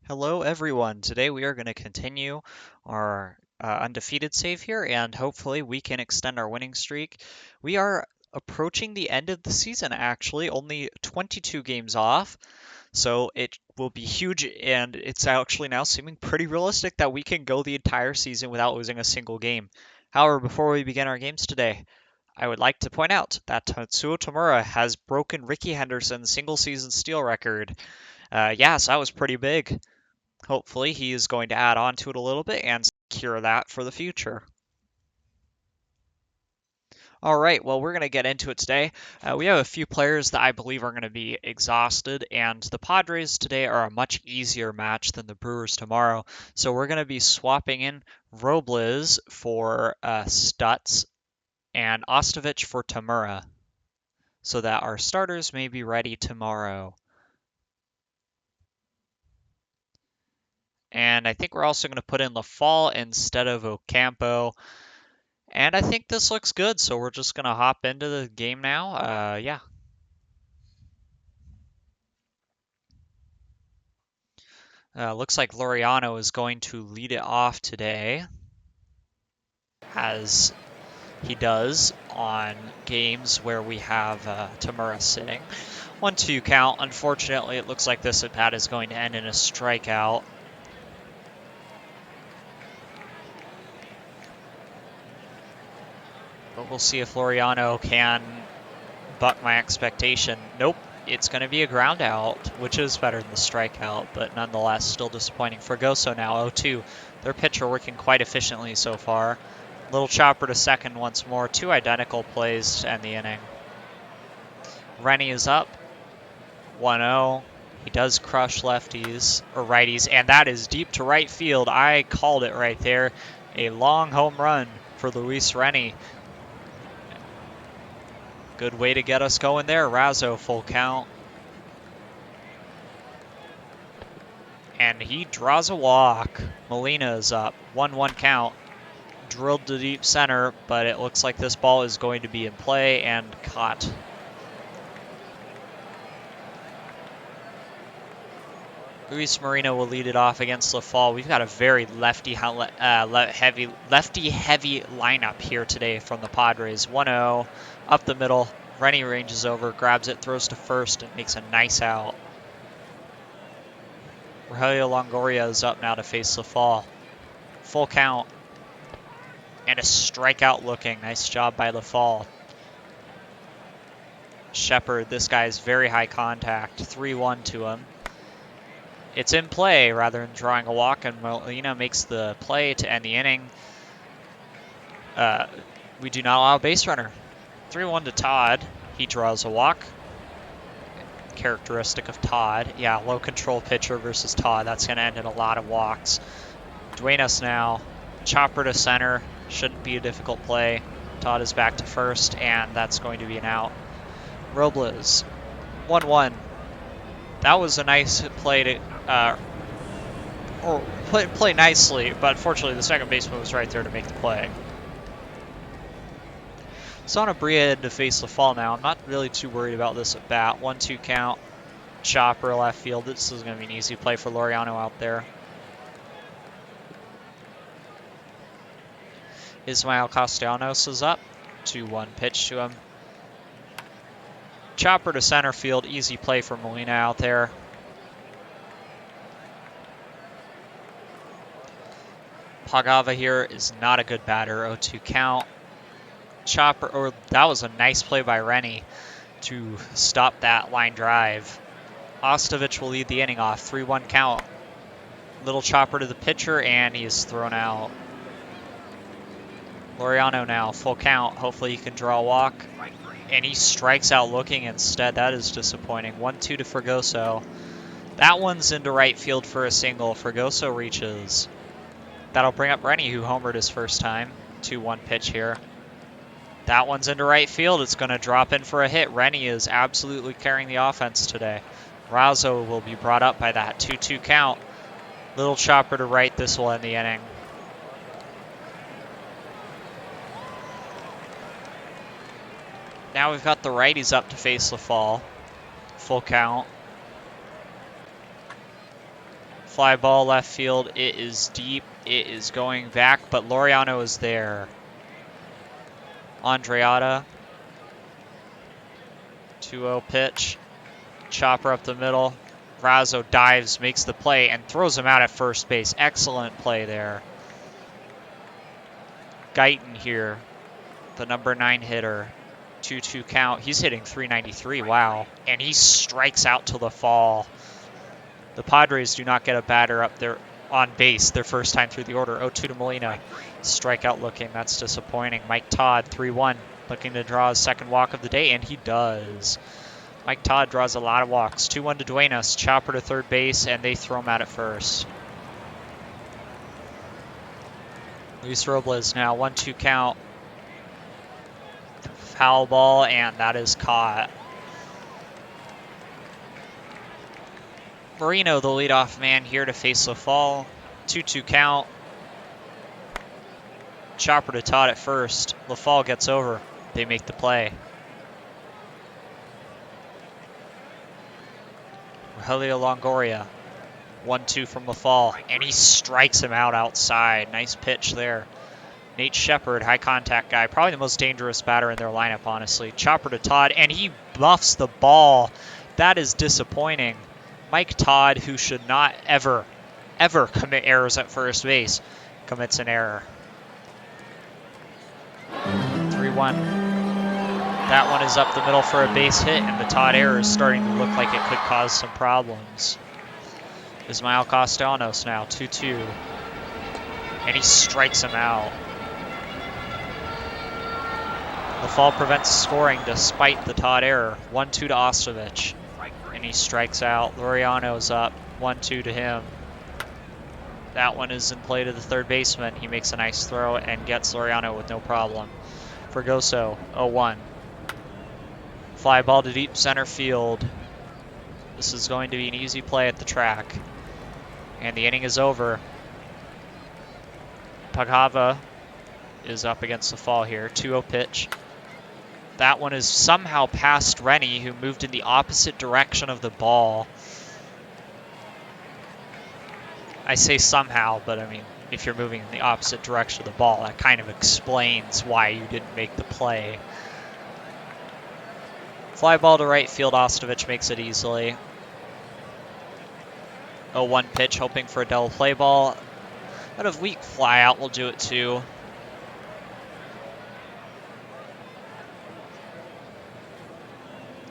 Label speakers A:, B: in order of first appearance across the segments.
A: Hello everyone. Today we are going to continue our undefeated save here and hopefully we can extend our winning streak. We are approaching the end of the season actually, only 22 games off, so it will be huge and it's actually now seeming pretty realistic that we can go the entire season without losing a single game. However, before we begin our games today, I would like to point out that Tatsuo Tamura has broken Ricky Henderson's single season steal record. So that was pretty big. Hopefully he is going to add on to it a little bit and secure that for the future. All right, well, we're going to get into it today. We have a few players that I believe are going to be exhausted, and the Padres today are a much easier match than the Brewers tomorrow. So we're going to be swapping in Robles for Stutz and Ostovich for Tamura so that our starters may be ready tomorrow. And I think we're also going to put in Lafall instead of Ocampo. And I think this looks good, so we're just going to hop into the game now. Looks like Laureano is going to lead it off today, as he does on games where we have Tamura sitting. 1-2 count. Unfortunately, it looks like this at-bat is going to end in a strikeout. But we'll see if Laureano can buck my expectation. Nope. It's going to be a ground out, which is better than the strikeout, but nonetheless still disappointing. Fregoso now 0-2. Their pitcher working quite efficiently so far. Little chopper to second once more. Two identical plays to end the inning. Rennie is up 1-0. He does crush lefties or righties, and that is deep to right field. I called it right there. A long home run for Luis Rennie. Good way to get us going there. Razzo full count. And he draws a walk. Molina is up. 1-1 count. Drilled to deep center, but it looks like this ball is going to be in play and caught. Luis Marino will lead it off against Lafall. We've got a very lefty-heavy lineup here today from the Padres. 1-0, up the middle. Rennie ranges over, grabs it, throws to first, and makes a nice out. Rogelio Longoria is up now to face Lafall. Full count. And a strikeout looking. Nice job by Lafall. Shepard, this guy's very high contact. 3-1 to him. It's in play rather than drawing a walk, and Molina makes the play to end the inning. We do not allow a base runner. 3-1 to Todd. He draws a walk. Characteristic of Todd. Yeah, low control pitcher versus Todd. That's going to end in a lot of walks. Duenas now. Chopper to center. Shouldn't be a difficult play. Todd is back to first, and that's going to be an out. Robles. 1-1. That was a nice play to play nicely, but unfortunately the second baseman was right there to make the play. Sanabria to face Lafall now. I'm not really too worried about this at bat. 1-2 count. Chopper left field. This is going to be an easy play for Laureano out there. Ismael Castellanos is up. 2-1 pitch to him. Chopper to center field. Easy play for Molina out there. Pagava here is not a good batter. 0-2 count. That was a nice play by Rennie to stop that line drive. Ostovich will lead the inning off. 3-1 count. Little chopper to the pitcher, and he is thrown out. Laureano now, full count. Hopefully he can draw a walk. And he strikes out looking instead. That is disappointing. 1-2 to Fregoso. That one's into right field for a single. Fregoso reaches. That'll bring up Rennie, who homered his first time. 2-1 pitch here. That one's into right field. It's going to drop in for a hit. Rennie is absolutely carrying the offense today. Razzo will be brought up by that. 2-2 count. Little chopper to right. This will end the inning. Now we've got the righties up to face Lafall. Full count. Fly ball left field. It is deep. It is going back, but Laureano is there. Andreatta. 2-0 pitch. Chopper up the middle. Razzo dives, makes the play, and throws him out at first base. Excellent play there. Guyton here, the number 9 hitter. 2-2 count. He's hitting .393. Wow. And he strikes out to the fall. The Padres do not get a batter up there on base their first time through the order. 0-2 to Molina. Strikeout looking. That's disappointing. Mike Todd, 3-1. Looking to draw his second walk of the day, and he does. Mike Todd draws a lot of walks. 2-1 to Duenas. Chopper to third base, and they throw him out at first. Luis Robles now. 1-2 count. Foul ball, and that is caught. Marino, the leadoff man here to face LaFall. 2-2 count. Chopper to Todd at first. LaFall gets over. They make the play. Rogelio Longoria. 1-2 from LaFall, and he strikes him out outside. Nice pitch there. Nate Shepard, high contact guy, probably the most dangerous batter in their lineup, honestly. Chopper to Todd, and he buffs the ball. That is disappointing. Mike Todd, who should not ever commit errors at first base, commits an error. 3-1. That one is up the middle for a base hit, and the Todd error is starting to look like it could cause some problems. Ismael Castellanos now, 2-2. And he strikes him out. The fall prevents scoring despite the Todd error. 1-2 to Ostovich. And he strikes out. Laureano's up. 1-2 to him. That one is in play to the third baseman. He makes a nice throw and gets Laureano with no problem. Fregoso, 0-1. Fly ball to deep center field. This is going to be an easy play at the track. And the inning is over. Pagava is up against the fall here. 2-0 pitch. That one is somehow past Rennie, who moved in the opposite direction of the ball. I say somehow, but I mean, if you're moving in the opposite direction of the ball, that kind of explains why you didn't make the play. Fly ball to right field. Ostovich makes it easily. 0-1 pitch, hoping for a double play ball. Out of weak fly out will do it too.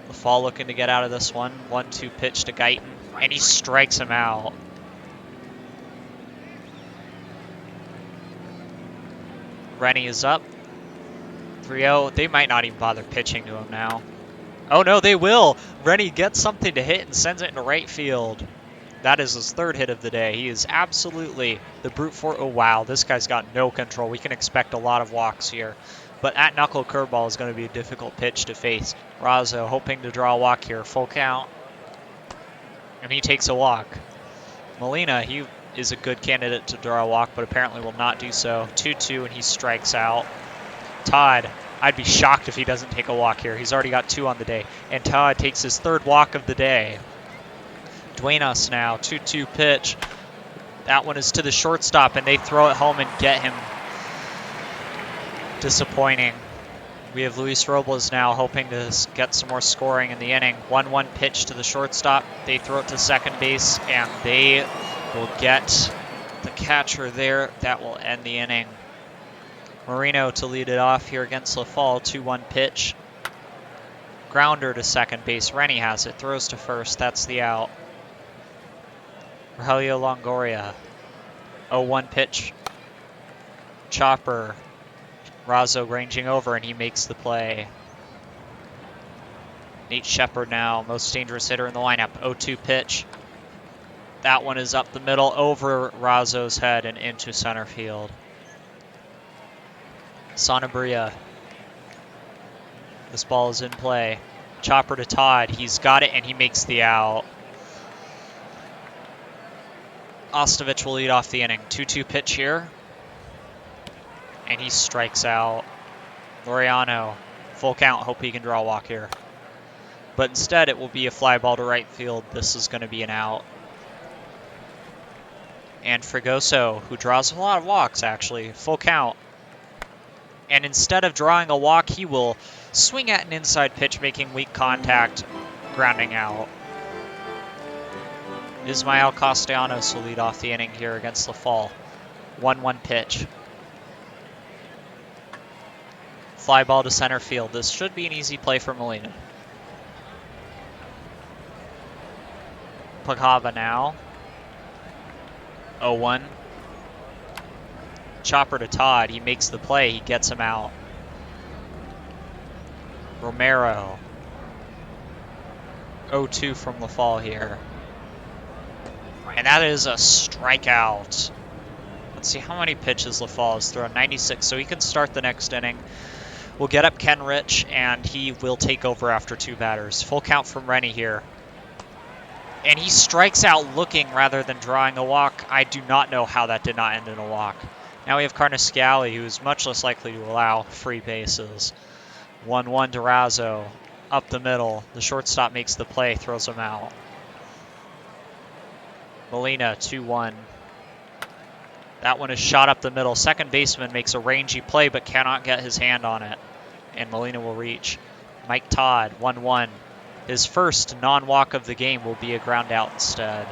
A: The fall looking to get out of this one. 1-2 pitch to Guyton, and he strikes him out. Rennie is up. 3-0. They might not even bother pitching to him now. Oh no, they will. Rennie gets something to hit and sends it into right field. That is his third hit of the day. He is absolutely the brute force. Oh, wow. This guy's got no control. We can expect a lot of walks here. But that knuckle curveball is going to be a difficult pitch to face. Razzo hoping to draw a walk here. Full count. And he takes a walk. Molina, he is a good candidate to draw a walk, but apparently will not do so. 2-2, and he strikes out. Todd, I'd be shocked if he doesn't take a walk here. He's already got 2 on the day. And Todd takes his third walk of the day. Duenas now, 2-2 pitch. That one is to the shortstop, and they throw it home and get him. Disappointing. We have Luis Robles now hoping to get some more scoring in the inning. 1-1 pitch to the shortstop. They throw it to second base, and they will get the catcher there. That will end the inning. Marino to lead it off here against LaFall. 2-1 pitch. Grounder to second base. Rennie has it. Throws to first. That's the out. Rogelio Longoria. 0-1 pitch. Chopper. Razzo ranging over, and he makes the play. Nate Shepard now, most dangerous hitter in the lineup. 0-2 pitch. That one is up the middle, over Razzo's head and into center field. Sanabria. This ball is in play. Chopper to Todd. He's got it, and he makes the out. Ostovich will lead off the inning. 2-2 pitch here. And he strikes out. Laureano, full count. Hope he can draw a walk here. But instead, it will be a fly ball to right field. This is going to be an out. And Fregoso, who draws a lot of walks, actually. Full count. And instead of drawing a walk, he will swing at an inside pitch, making weak contact, grounding out. Ismael Castellanos will lead off the inning here against the Fall. 1-1 pitch. Fly ball to center field. This should be an easy play for Molina. Pagava now. 0-1. Chopper to Todd. He makes the play. He gets him out. Romero. 0-2 from the Fall here. And that is a strikeout. Let's see how many pitches LaFall has thrown. 96, so he can start the next inning. We'll get up Ken Rich, and he will take over after 2 batters. Full count from Rennie here. And he strikes out looking rather than drawing a walk. I do not know how that did not end in a walk. Now we have Carnescali, who is much less likely to allow free bases. 1-1 to Razzo. Up the middle. The shortstop makes the play, throws him out. Molina, 2-1. That one is shot up the middle. Second baseman makes a rangy play but cannot get his hand on it. And Molina will reach. Mike Todd, 1-1. His first non-walk of the game will be a ground out instead.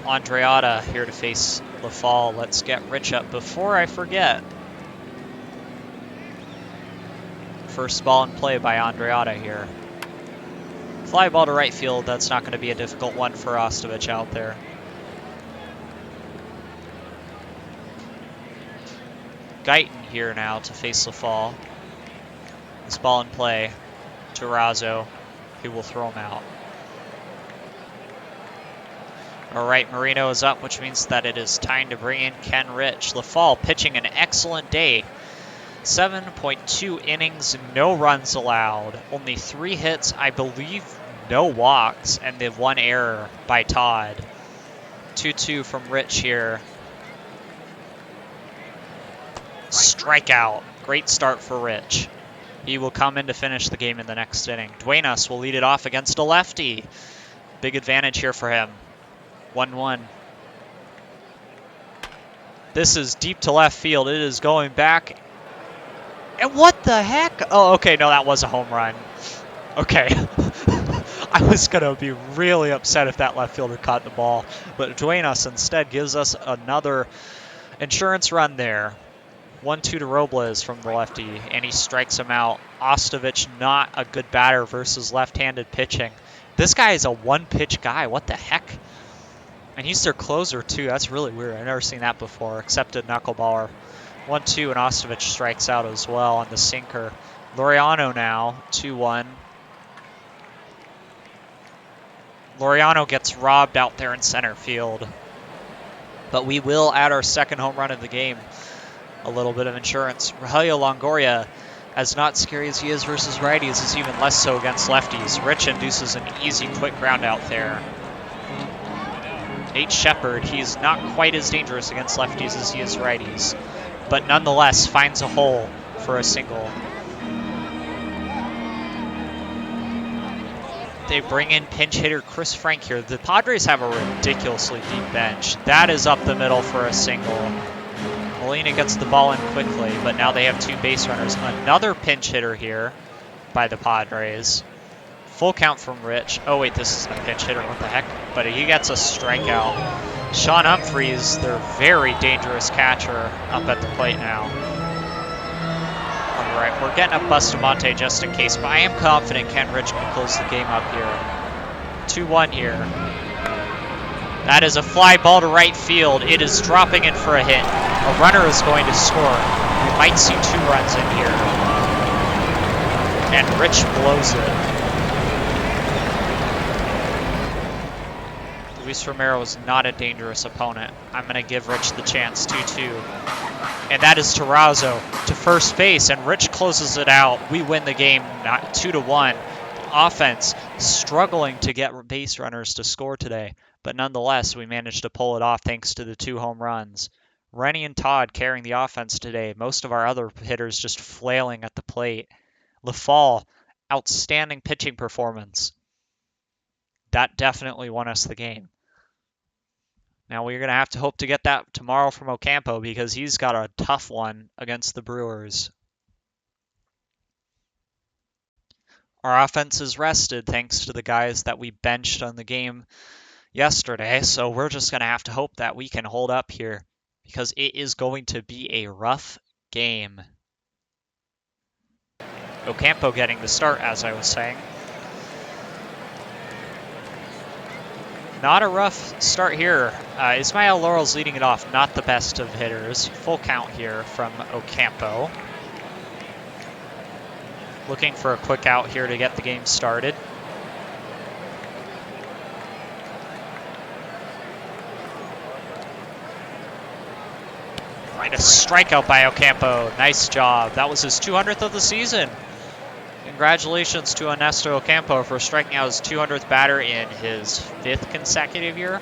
A: Andreatta here to face LaFall. Let's get Rich up before I forget. First ball in play by Andreatta here. Fly ball to right field. That's not going to be a difficult one for Ostovich out there. Guyton here now to face LaFall. This ball in play to Razzo, who will throw him out. All right, Marino is up, which means that it is time to bring in Ken Rich. LaFall pitching an excellent day. 7.2 innings, no runs allowed. Only 3 hits, I believe no walks, and the 1 error by Todd. 2-2 from Rich here. Strikeout. Great start for Rich. He will come in to finish the game in the next inning. Duenas will lead it off against a lefty. Big advantage here for him. 1-1. This is deep to left field. It is going back. And what the heck? Oh, okay, no, that was a home run. Okay. I was going to be really upset if that left fielder caught the ball. But Duenas instead gives us another insurance run there. 1-2 to Robles from the lefty, and he strikes him out. Ostovich, not a good batter versus left-handed pitching. This guy is a one-pitch guy. What the heck? And he's their closer, too. That's really weird. I've never seen that before, except a knuckleballer. 1-2, and Ostovich strikes out as well on the sinker. Laureano now, 2-1. Laureano gets robbed out there in center field. But we will add our second home run of the game. A little bit of insurance. Rogelio Longoria, as not scary as he is versus righties, is even less so against lefties. Rich induces an easy, quick ground out there. Nate Shepard, he's not quite as dangerous against lefties as he is righties, but nonetheless finds a hole for a single. They bring in pinch hitter Chris Frank here. The Padres have a ridiculously deep bench. That is up the middle for a single. Molina gets the ball in quickly, but now they have 2 base runners. Another pinch hitter here by the Padres. Full count from Rich. Oh, wait, this isn't a pinch hitter. What the heck? But he gets a strikeout. Sean Humphreys, their very dangerous catcher, up at the plate now. All right, we're getting up Bustamante just in case, but I am confident Ken Rich can close the game up here. 2-1 here. That is a fly ball to right field. It is dropping in for a hit. A runner is going to score. We might see 2 runs in here. And Rich blows it. Luis Romero is not a dangerous opponent. I'm going to give Rich the chance. 2-2. And that is to Razzo to first base, and Rich closes it out. We win the game 2-1. Offense struggling to get base runners to score today, but nonetheless, we managed to pull it off thanks to the 2 home runs. Rennie and Todd carrying the offense today. Most of our other hitters just flailing at the plate. LaFall, outstanding pitching performance. that definitely won us the game. Now we're going to have to hope to get that tomorrow from Ocampo because he's got a tough one against the Brewers. Our offense is rested thanks to the guys that we benched on the game yesterday, so we're just going to have to hope that we can hold up here because it is going to be a rough game. Ocampo getting the start, as I was saying. Not a rough start here. Ismael Laurel's leading it off, not the best of hitters. Full count here from Ocampo. Looking for a quick out here to get the game started. And a strikeout by Ocampo. Nice job. That was his 200th of the season. Congratulations to Ernesto Ocampo for striking out his 200th batter in his 5th consecutive year.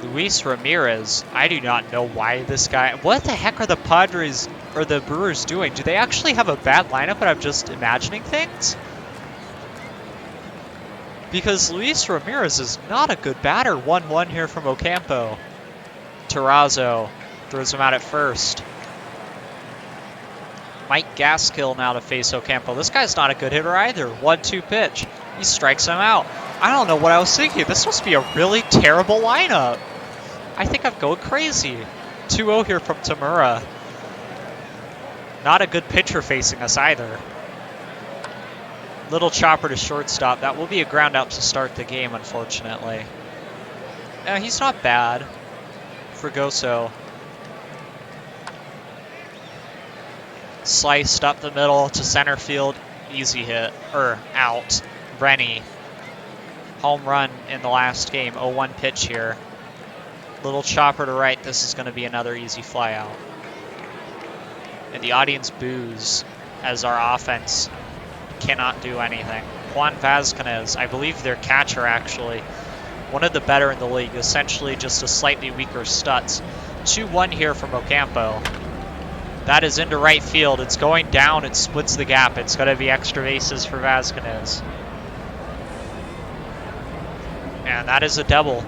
A: Luis Ramirez, I do not know why this guy... What the heck are the Padres or the Brewers doing? Do they actually have a bad lineup and I'm just imagining things? Because Luis Ramirez is not a good batter. 1-1 here from Ocampo. Terrazzo throws him out at first. Mike Gaskill now to face Ocampo. This guy's not a good hitter either. 1-2 pitch. He strikes him out. I don't know what I was thinking. This must be a really terrible lineup. I think I'm going crazy. 2-0 here from Tamura. Not a good pitcher facing us either. Little chopper to shortstop. That will be a ground out to start the game, unfortunately. He's not bad. Fregoso. Sliced up the middle to center field. Easy hit. Out. Rennie. Home run in the last game. 0-1 pitch here. Little chopper to right. This is going to be another easy fly out. And the audience boos as our offense cannot do anything. Juan Vazquez, I believe their catcher actually. One of the better in the league. Essentially just a slightly weaker Stutz. 2-1 here from Ocampo. That is into right field. It's going down. It splits the gap. It's going to be extra bases for Vazquez. And that is a double.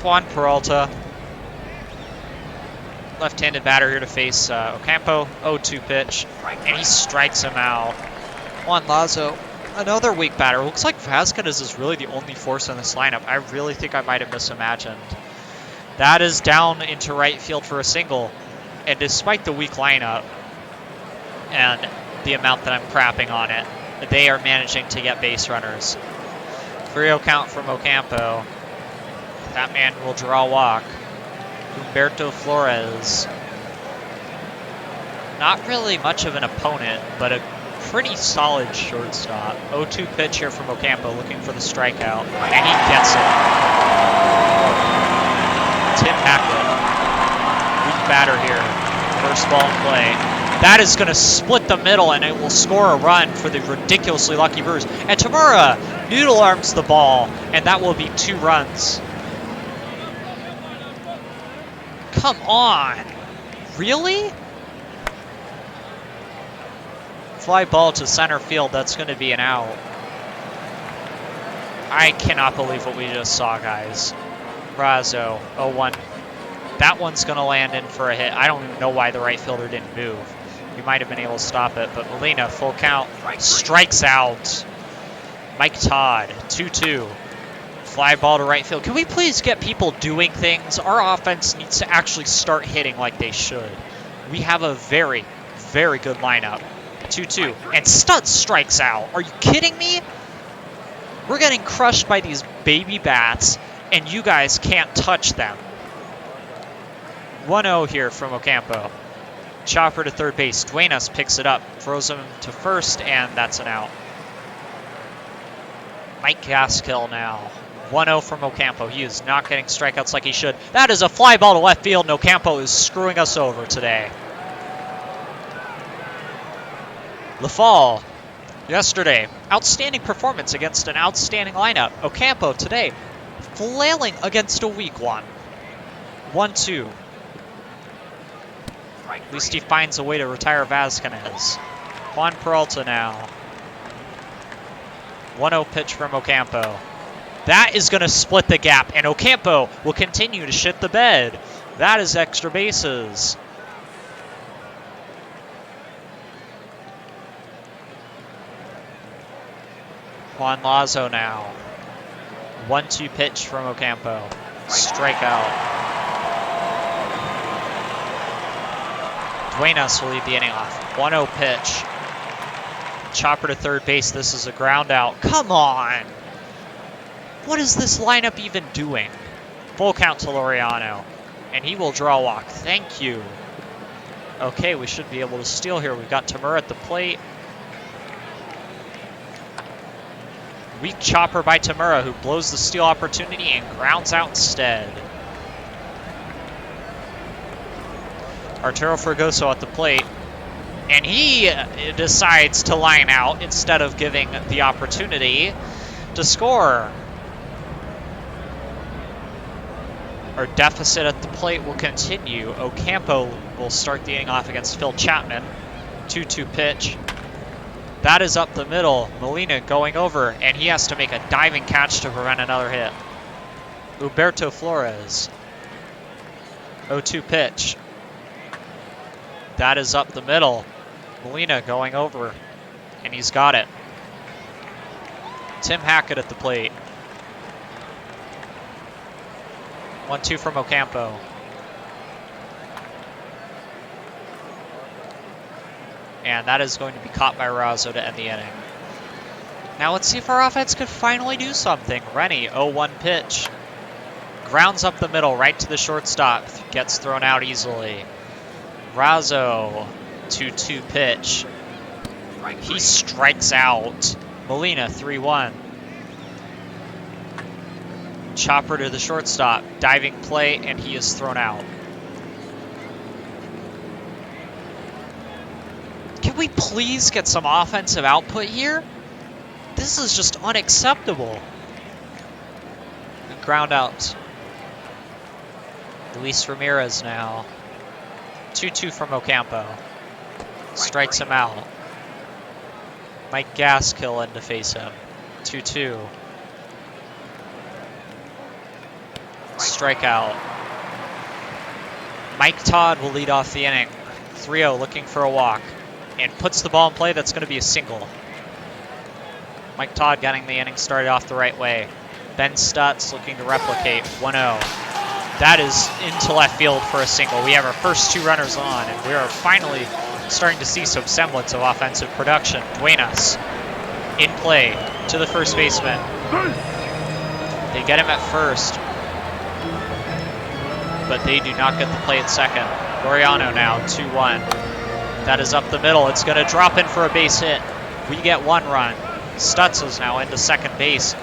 A: Juan Peralta. Left-handed batter here to face Ocampo. 0-2 pitch. And he strikes him out. Juan Lazo. Another weak batter. Looks like Vazquez is really the only force in this lineup. I really think I might have misimagined. That is down into right field for a single. And despite the weak lineup and the amount that I'm crapping on it, they are managing to get base runners. 3-0 count from Ocampo. That man will draw a walk. Humberto Flores. Not really much of an opponent, but a pretty solid shortstop. 0-2 pitch here from Ocampo, looking for the strikeout. And he gets it. Tim Hackett. Weak batter here. First ball in play. That is going to split the middle, and it will score a run for the ridiculously lucky Brewers. And Tamura noodle arms the ball, and that will be 2 runs. Come on. Really? Fly ball to center field. That's going to be an out. I cannot believe what we just saw, guys. Razzo, 0-1. That one's going to land in for a hit. I don't even know why the right fielder didn't move. He might have been able to stop it, but Molina, full count, strikes out. Mike Todd, 2-2. Fly ball to right field. Can we please get people doing things? Our offense needs to actually start hitting like they should. We have a very, very good lineup. 2-2. And Stutz strikes out. Are you kidding me? We're getting crushed by these baby bats, and you guys can't touch them. 1-0 here from Ocampo. Chopper to third base. Duenas picks it up, throws him to first, and that's an out. Mike Gaskill now. 1-0 from Ocampo. He is not getting strikeouts like he should. That is a fly ball to left field, and Ocampo is screwing us over today. LaFall, yesterday, outstanding performance against an outstanding lineup. Ocampo today, flailing against a weak one. 1-2. At least he finds a way to retire Vasquez. Juan Peralta now. 1-0 pitch from Ocampo. That is going to split the gap, and Ocampo will continue to shit the bed. That is extra bases. Juan Lazo now. 1-2 pitch from Ocampo. Strikeout. Duenas will lead the inning off. 1-0 pitch. Chopper to third base. This is a ground out. Come on! What is this lineup even doing? Full count to Laureano. And he will draw a walk. Thank you. Okay, we should be able to steal here. We've got Tamura at the plate. Weak chopper by Tamura, who blows the steal opportunity and grounds out instead. Arturo Fregoso at the plate. And he decides to line out instead of giving the opportunity to score. Our deficit at the plate will continue. Ocampo will start the inning off against Phil Chapman. 2-2 pitch. That is up the middle. Molina going over, and he has to make a diving catch to prevent another hit. Humberto Flores. 0-2 pitch. That is up the middle. Molina going over, and he's got it. Tim Hackett at the plate. 1-2 from Ocampo. And that is going to be caught by Razo to end the inning. Now let's see if our offense could finally do something. Rennie, 0-1 pitch. Grounds up the middle, right to the shortstop. Gets thrown out easily. Razo, 2-2 pitch. He strikes out. Molina, 3-1. Chopper to the shortstop. Diving play, and he is thrown out. Can we please get some offensive output here? This is just unacceptable. Ground out. Luis Ramirez now. 2-2 from Ocampo. Strikes him out. Mike Gaskill in to face him. 2-2. Strikeout. Mike Todd will lead off the inning. 3-0 looking for a walk. And puts the ball in play. That's going to be a single. Mike Todd getting the inning started off the right way. Ben Stutz looking to replicate. 1-0. That is into left field for a single. We have our first two runners on, and we are finally starting to see some semblance of offensive production. Duenas in play to the first baseman. They get him at first, but they do not get the play at second. Laureano now, 2-1. That is up the middle. It's going to drop in for a base hit. We get one run. Stutz is now into second base.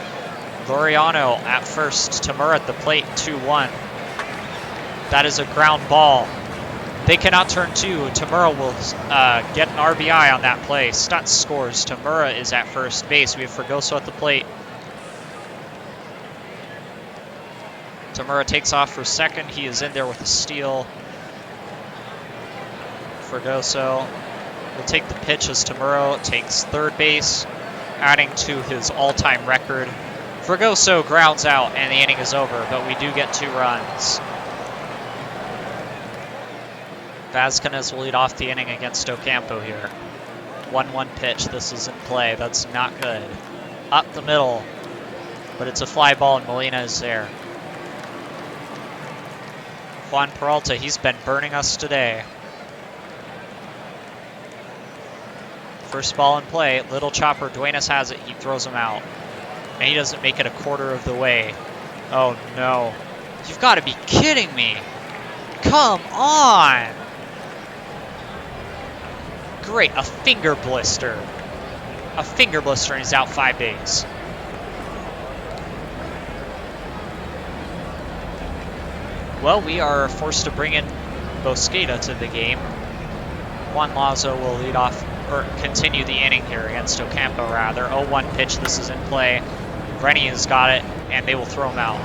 A: Laureano at first. Tamura at the plate, 2-1. That is a ground ball. They cannot turn two. Tamura will get an RBI on that play. Stutz scores. Tamura is at first base. We have Fregoso at the plate. Tamura takes off for second. He is in there with a steal. Fregoso will take the pitch as Tamura takes third base, adding to his all-time record. Fregoso grounds out, and the inning is over, but we do get two runs. Vasquez will lead off the inning against Ocampo here. 1-1 pitch. This is in play. That's not good. Up the middle, but it's a fly ball, and Molina is there. Juan Peralta, he's been burning us today. First ball in play. Little chopper. Duenas has it. He throws him out. And he doesn't make it a quarter of the way. Oh, no. You've got to be kidding me. Come on. Great. A finger blister. A finger blister, and he's out 5 days. Well, we are forced to bring in Bosqueda to the game. Juan Lazo will lead off, or continue the inning here against Ocampo, rather. 0-1 pitch. This is in play. Rennie has got it, and they will throw him out.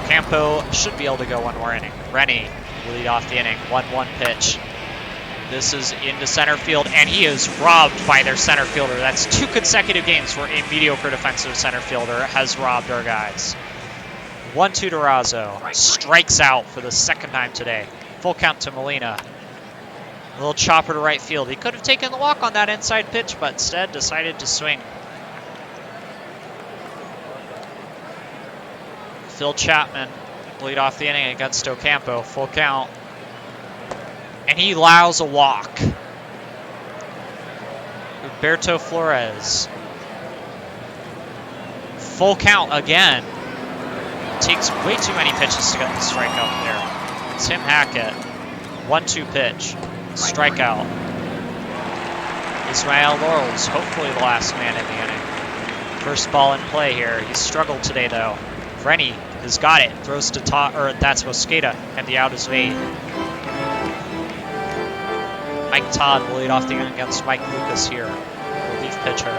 A: Ocampo should be able to go one more inning. Rennie will lead off the inning. 1-1 pitch. This is into center field, and he is robbed by their center fielder. That's 2 consecutive games where a mediocre defensive center fielder has robbed our guys. 1-2 to Razzo. Strikes out for the 2nd time today. Full count to Molina. A little chopper to right field. He could have taken the walk on that inside pitch, but instead decided to swing. Phil Chapman will lead off the inning against Ocampo. Full count. And he allows a walk. Roberto Flores. Full count again. Takes way too many pitches to get the strikeout there. Tim Hackett. 1-2 pitch. Strikeout. Ismael Laurels, hopefully the last man in the inning. First ball in play here. He's struggled today though. Rennie has got it. Throws to that's Mosqueda, and the out is made. Mike Todd will lead off the inning against Mike Lucas here, relief pitcher.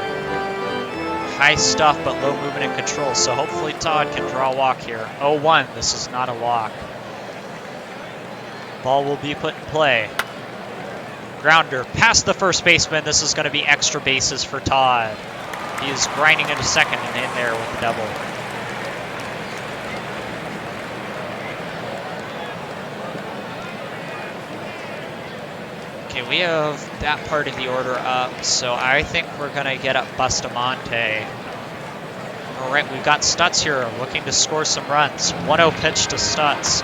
A: High stuff, but low movement and control, so hopefully Todd can draw a walk here. 0-1, this is not a walk. Ball will be put in play. Grounder past the first baseman. This is going to be extra bases for Todd. He is grinding into second and in there with the double. Okay, we have that part of the order up, so I think we're going to get up Bustamante. All right, we've got Stutz here looking to score some runs. 1-0 pitch to Stutz.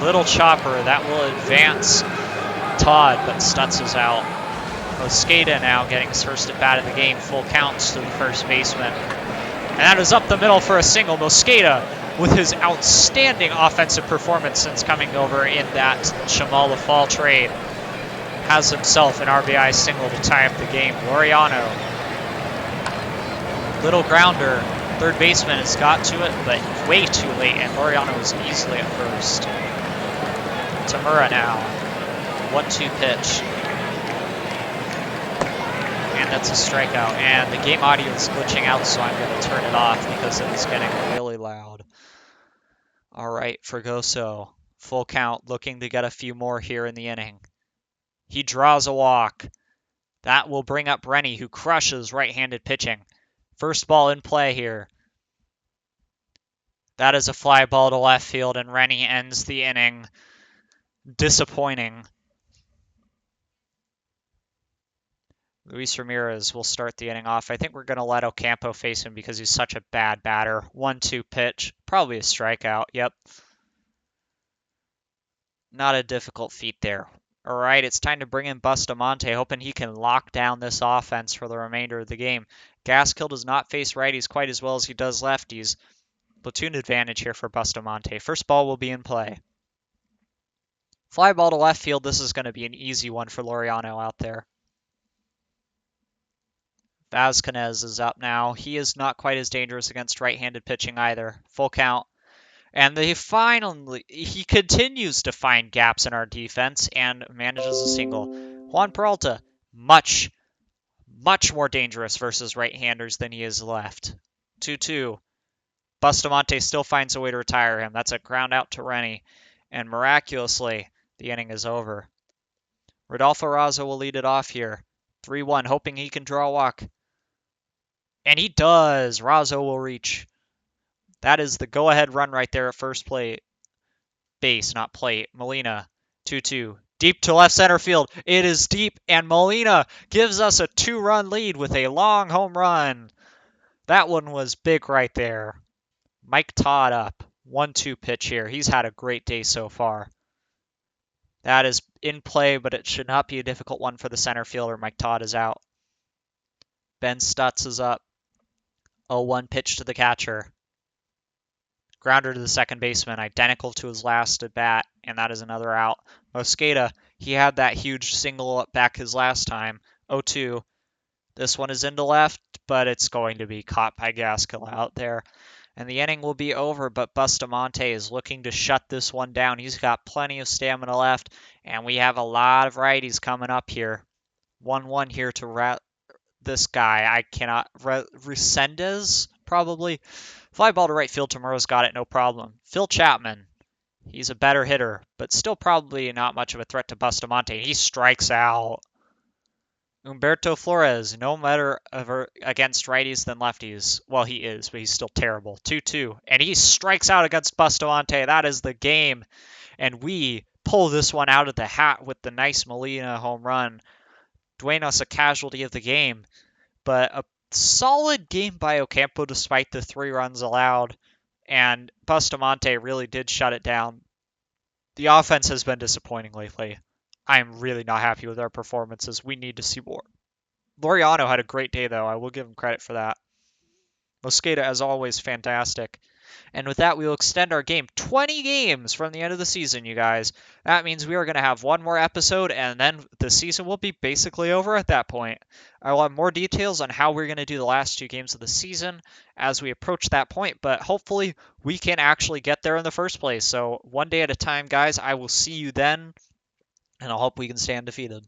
A: Little chopper, that will advance Todd, but Stutz is out. Mosqueda now getting his first at bat of the game. Full counts to the first baseman. And that is up the middle for a single. Mosqueda, with his outstanding offensive performance since coming over in that Chamal Lafall trade, has himself an RBI single to tie up the game. Laureano. Little grounder. Third baseman has got to it, but way too late, and Laureano is easily at first. Tamura now. 1-2 pitch. And that's a strikeout. And the game audio is glitching out, so I'm going to turn it off because it is getting really loud. All right, Fregoso. Full count, looking to get a few more here in the inning. He draws a walk. That will bring up Rennie, who crushes right-handed pitching. First ball in play here. That is a fly ball to left field, and Rennie ends the inning. Disappointing. Luis Ramirez will start the inning off. I think we're going to let Ocampo face him because he's such a bad batter. 1-2 pitch. Probably a strikeout. Yep. Not a difficult feat there. All right, it's time to bring in Bustamante, hoping he can lock down this offense for the remainder of the game. Gaskill does not face righties quite as well as he does lefties. Platoon advantage here for Bustamante. First ball will be in play. Fly ball to left field. This is going to be an easy one for Laureano out there. Vasquez is up now. He is not quite as dangerous against right-handed pitching either. Full count. And he continues to find gaps in our defense and manages a single. Juan Peralta, much more dangerous versus right-handers than he is left. 2-2. Bustamante still finds a way to retire him. That's a ground out to Rennie. And miraculously, the inning is over. Rodolfo Razzo will lead it off here. 3-1, hoping he can draw a walk. And he does. Razzo will reach. That is the go-ahead run right there at first base, not plate. Molina, 2-2. Deep to left center field. It is deep, and Molina gives us a 2-run lead with a long home run. That one was big right there. Mike Todd up. 1-2 pitch here. He's had a great day so far. That is in play, but it should not be a difficult one for the center fielder. Mike Todd is out. Ben Stutz is up. 0-1 pitch to the catcher. Grounder to the second baseman, identical to his last at bat, and that is another out. Mosqueda, he had that huge single up back his last time. 0-2. This one is into left, but it's going to be caught by Gaskill out there. And the inning will be over, but Bustamante is looking to shut this one down. He's got plenty of stamina left, and we have a lot of righties coming up here. 1-1 here to this guy. I cannot... Resendez, probably. Fly ball to right field. Tamura's got it, no problem. Phil Chapman. He's a better hitter, but still probably not much of a threat to Bustamante. He strikes out. Humberto Flores, no better against righties than lefties. Well, he is, but he's still terrible. 2-2. And he strikes out against Bustamante. That is the game. And we pull this one out of the hat with the nice Molina home run. Duenas a casualty of the game. But a solid game by Ocampo despite the 3 runs allowed. And Bustamante really did shut it down. The offense has been disappointing lately. I'm really not happy with our performances. We need to see more. Laureano had a great day, though. I will give him credit for that. Mosqueda, as always, fantastic. And with that, we will extend our game 20 games from the end of the season, you guys. That means we are going to have one more episode, and then the season will be basically over at that point. I will have more details on how we're going to do the last 2 games of the season as we approach that point, but hopefully we can actually get there in the first place. So one day at a time, guys. I will see you then, and I hope we can stay undefeated.